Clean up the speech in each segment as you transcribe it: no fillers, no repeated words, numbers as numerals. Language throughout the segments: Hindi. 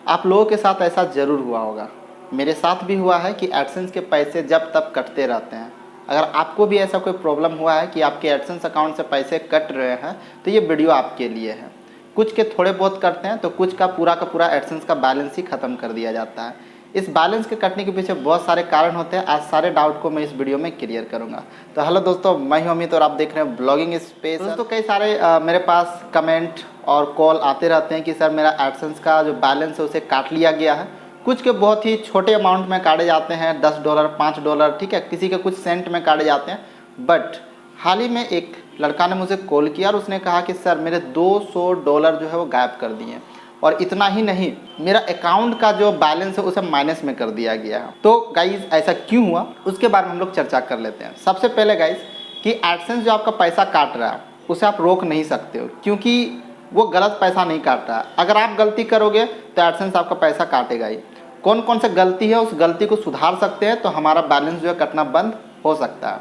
आप लोगों के साथ ऐसा ज़रूर हुआ होगा, मेरे साथ भी हुआ है कि एडसेंस के पैसे जब तब कटते रहते हैं। अगर आपको भी ऐसा कोई प्रॉब्लम हुआ है कि आपके एडसेंस अकाउंट से पैसे कट रहे हैं तो ये वीडियो आपके लिए है। कुछ के थोड़े बहुत कटते हैं तो कुछ का पूरा एडसेंस का बैलेंस ही ख़त्म कर दिया जाता है। इस बैलेंस के कटने के पीछे बहुत सारे कारण होते हैं। आज सारे डाउट को मैं इस वीडियो में क्लियर करूंगा। तो हेलो दोस्तों, मैं हूं अमित और आप देख रहे हैं ब्लॉगिंग स्पेस। दोस्तों कई सारे मेरे पास कमेंट और कॉल आते रहते हैं कि सर मेरा एडसेंस का जो बैलेंस है उसे काट लिया गया है। कुछ के बहुत ही छोटे अमाउंट में काटे जाते हैं, $10 $5, ठीक है, किसी के कुछ सेंट में काटे जाते हैं। बट हाल ही में एक लड़का ने मुझे कॉल किया और उसने कहा कि सर मेरे $200 जो है वो गायब कर दिए, और इतना ही नहीं, मेरा अकाउंट का जो बैलेंस है उसे माइनस में कर दिया गया है। तो गाइज ऐसा क्यों हुआ उसके बारे में हम लोग चर्चा कर लेते हैं। सबसे पहले गाइज कि एडसेंस जो आपका पैसा काट रहा है उसे आप रोक नहीं सकते हो, क्योंकि वो गलत पैसा नहीं काट रहा है। अगर आप गलती करोगे तो एडसेंस आपका पैसा काटेगा ही। कौन कौन सा गलती है उस गलती को सुधार सकते हैं तो हमारा बैलेंस जो है कटना बंद हो सकता है।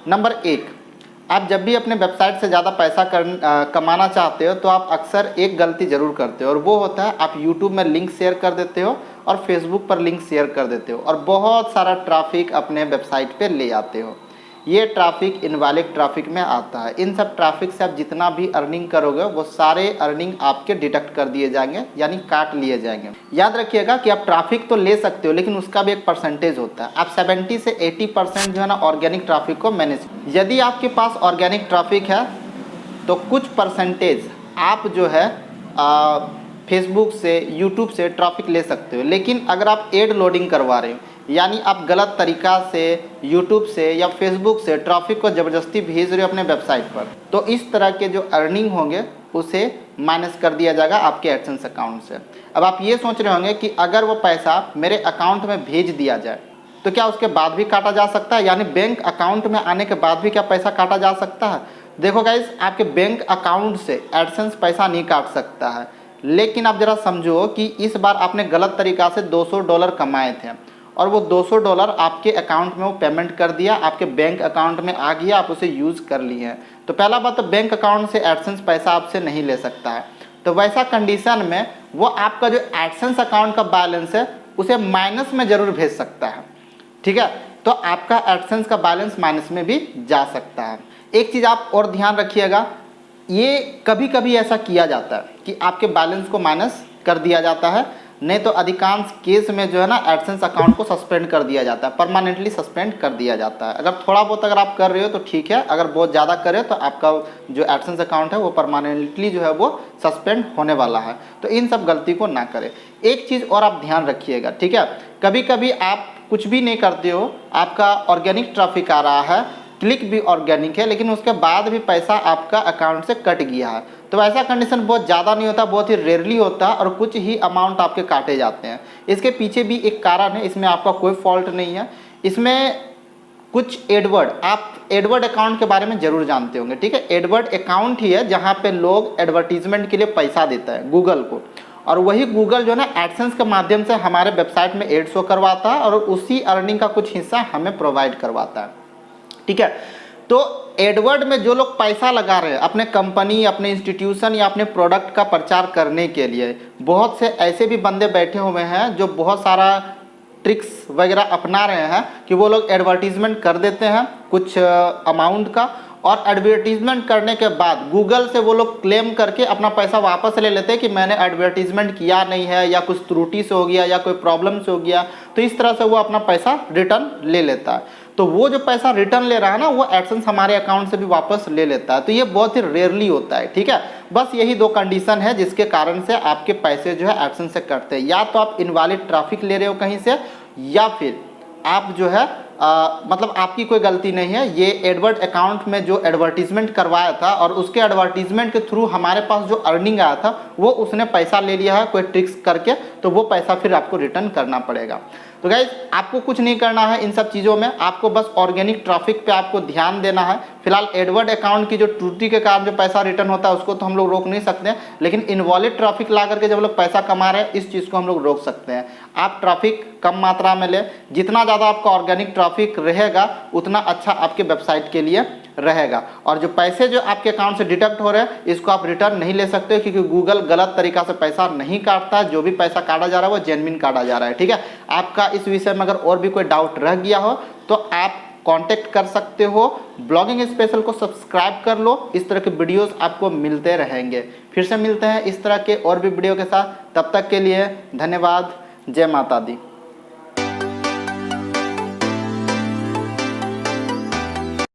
नंबर 1, आप जब भी अपने वेबसाइट से ज़्यादा पैसा कमाना चाहते हो तो आप अक्सर एक गलती ज़रूर करते हो, और वो होता है आप YouTube में लिंक शेयर कर देते हो और Facebook पर लिंक शेयर कर देते हो और बहुत सारा ट्रैफिक अपने वेबसाइट पे ले आते हो। ये ट्रैफिक इनवैलिड ट्रैफिक में आता है। इन सब ट्रैफिक से आप जितना भी अर्निंग करोगे वो सारे अर्निंग आपके डिडक्ट कर दिए जाएंगे, यानी काट लिए जाएंगे। याद रखिएगा कि आप ट्रैफिक तो ले सकते हो लेकिन उसका भी एक परसेंटेज होता है। आप 70 से 80% जो है ना ऑर्गेनिक ट्रैफिक को मैनेज। यदि आपके पास ऑर्गेनिक ट्रैफिक है तो कुछ परसेंटेज आप जो है फेसबुक से, यूट्यूब से ट्रैफिक ले सकते हो। लेकिन अगर आप एड लोडिंग करवा रहे हो, यानी आप गलत तरीका से यूट्यूब से या फेसबुक से ट्रैफिक को ज़बरदस्ती भेज रहे हो अपने वेबसाइट पर, तो इस तरह के जो अर्निंग होंगे उसे माइनस कर दिया जाएगा आपके एडसेंस अकाउंट से। अब आप ये सोच रहे होंगे कि अगर वो पैसा मेरे अकाउंट में भेज दिया जाए तो क्या उसके बाद भी काटा जा सकता है, यानी बैंक अकाउंट में आने के बाद भी क्या पैसा काटा जा सकता है? देखो गाइस, आपके बैंक अकाउंट से एडसेंस पैसा नहीं काट सकता है, लेकिन आप ज़रा समझो कि इस बार आपने गलत तरीका से $200 कमाए थे और वो $200 आपके अकाउंट में वो पेमेंट कर दिया, आपके बैंक अकाउंट में आ गया, आप उसे यूज़ कर लिए हैं। तो पहला बात तो बैंक अकाउंट से एडसेंस पैसा आपसे नहीं ले सकता है। तो वैसा कंडीशन में वो आपका जो एडसेंस अकाउंट का बैलेंस है उसे माइनस में ज़रूर भेज सकता है, ठीक है। तो आपका एडसेंस का बैलेंस माइनस में भी जा सकता है। एक चीज़ आप और ध्यान रखिएगा, ये कभी कभी ऐसा किया जाता है कि आपके बैलेंस को माइनस कर दिया जाता है, नहीं तो अधिकांश केस में जो है ना एडसेंस अकाउंट को सस्पेंड कर दिया जाता है, परमानेंटली सस्पेंड कर दिया जाता है। अगर थोड़ा बहुत अगर आप कर रहे हो तो ठीक है, अगर बहुत ज़्यादा करें तो आपका जो एडसेंस अकाउंट है वो परमानेंटली जो है वो सस्पेंड होने वाला है। तो इन सब गलती को ना करें। एक चीज़ और आप ध्यान रखिएगा, ठीक है, कभी कभी आप कुछ भी नहीं करते हो, आपका ऑर्गेनिक ट्रैफिक आ रहा है, क्लिक भी ऑर्गेनिक है, लेकिन उसके बाद भी पैसा आपका अकाउंट से कट गया है। तो ऐसा कंडीशन बहुत ज़्यादा नहीं होता, बहुत ही रेयरली होता है और कुछ ही अमाउंट आपके काटे जाते हैं। इसके पीछे भी एक कारण है, इसमें आपका कोई फॉल्ट नहीं है। इसमें कुछ एडवर्ड, आप एडवर्ड अकाउंट के बारे में ज़रूर जानते होंगे, ठीक है। एडवर्ड अकाउंट ही है जहाँ पे लोग एडवर्टीजमेंट के लिए पैसा देता है गूगल को, और वही गूगल जो है ना एडसेंस के माध्यम से हमारे वेबसाइट में एड शो करवाता है और उसी अर्निंग का कुछ हिस्सा हमें प्रोवाइड करवाता है, ठीक है। तो एडवर्ड में जो लोग पैसा लगा रहे हैं अपने कंपनी, अपने इंस्टीट्यूशन या अपने प्रोडक्ट का प्रचार करने के लिए, बहुत से ऐसे भी बंदे बैठे हुए हैं जो बहुत सारा ट्रिक्स वगैरह अपना रहे हैं कि वो लोग एडवर्टीजमेंट कर देते हैं कुछ अमाउंट का, और एडवर्टीजमेंट करने के बाद गूगल से वो लोग क्लेम करके अपना पैसा वापस ले लेते हैं कि मैंने एडवर्टीजमेंट किया नहीं है, या कुछ त्रुटि से हो गया या कोई प्रॉब्लम से हो गया। तो इस तरह से वो अपना पैसा रिटर्न ले लेता है। तो वो जो पैसा रिटर्न ले रहा है ना, वो एडसेंस हमारे अकाउंट से भी वापस ले लेता है। तो ये बहुत ही रेयरली होता है, ठीक है। बस यही दो कंडीशन है जिसके कारण से आपके पैसे जो है एडसेंस से कटते हैं। या तो आप इनवैलिड ट्रैफिक ले रहे हो कहीं से, या फिर आप जो है मतलब आपकी कोई गलती नहीं है। ये एडवर्ड अकाउंट में जो एडवर्टीजमेंट करवाया था और उसके एडवर्टीजमेंट के थ्रू हमारे पास जो अर्निंग आया था वो उसने पैसा ले लिया है कोई ट्रिक्स करके, तो वो पैसा फिर आपको रिटर्न करना पड़ेगा। तो गाइज आपको कुछ नहीं करना है इन सब चीज़ों में, आपको बस ऑर्गेनिक ट्रैफिक पे आपको ध्यान देना है। फिलहाल एडवर्ड अकाउंट की जो त्रुटि के कारण जो पैसा रिटर्न होता है उसको तो हम लोग रोक नहीं सकते हैं, लेकिन इनवॉलिड ट्रैफिक ला करके जब लोग पैसा कमा रहे हैं इस चीज़ को हम लोग रोक सकते हैं। आप ट्रैफिक कम मात्रा में लें, जितना ज़्यादा आपका ऑर्गेनिक ट्रैफिक रहेगा उतना अच्छा आपके वेबसाइट के लिए रहेगा। और जो पैसे जो आपके अकाउंट से डिडक्ट हो रहे हैं इसको आप रिटर्न नहीं ले सकते हो, क्योंकि गूगल गलत तरीका से पैसा नहीं काटता। जो भी पैसा काटा जा रहा है वो जेन्युइन काटा जा रहा है। ठीक है, आपका इस विषय में अगर और भी कोई डाउट रह गया हो तो आप कांटेक्ट कर सकते हो। ब्लॉगिंग स्पेशल को सब्सक्राइब कर लो, इस तरह के वीडियोस आपको मिलते रहेंगे। फिर से मिलते हैं इस तरह के और भी वीडियो के साथ, तब तक के लिए धन्यवाद। जय माता दी।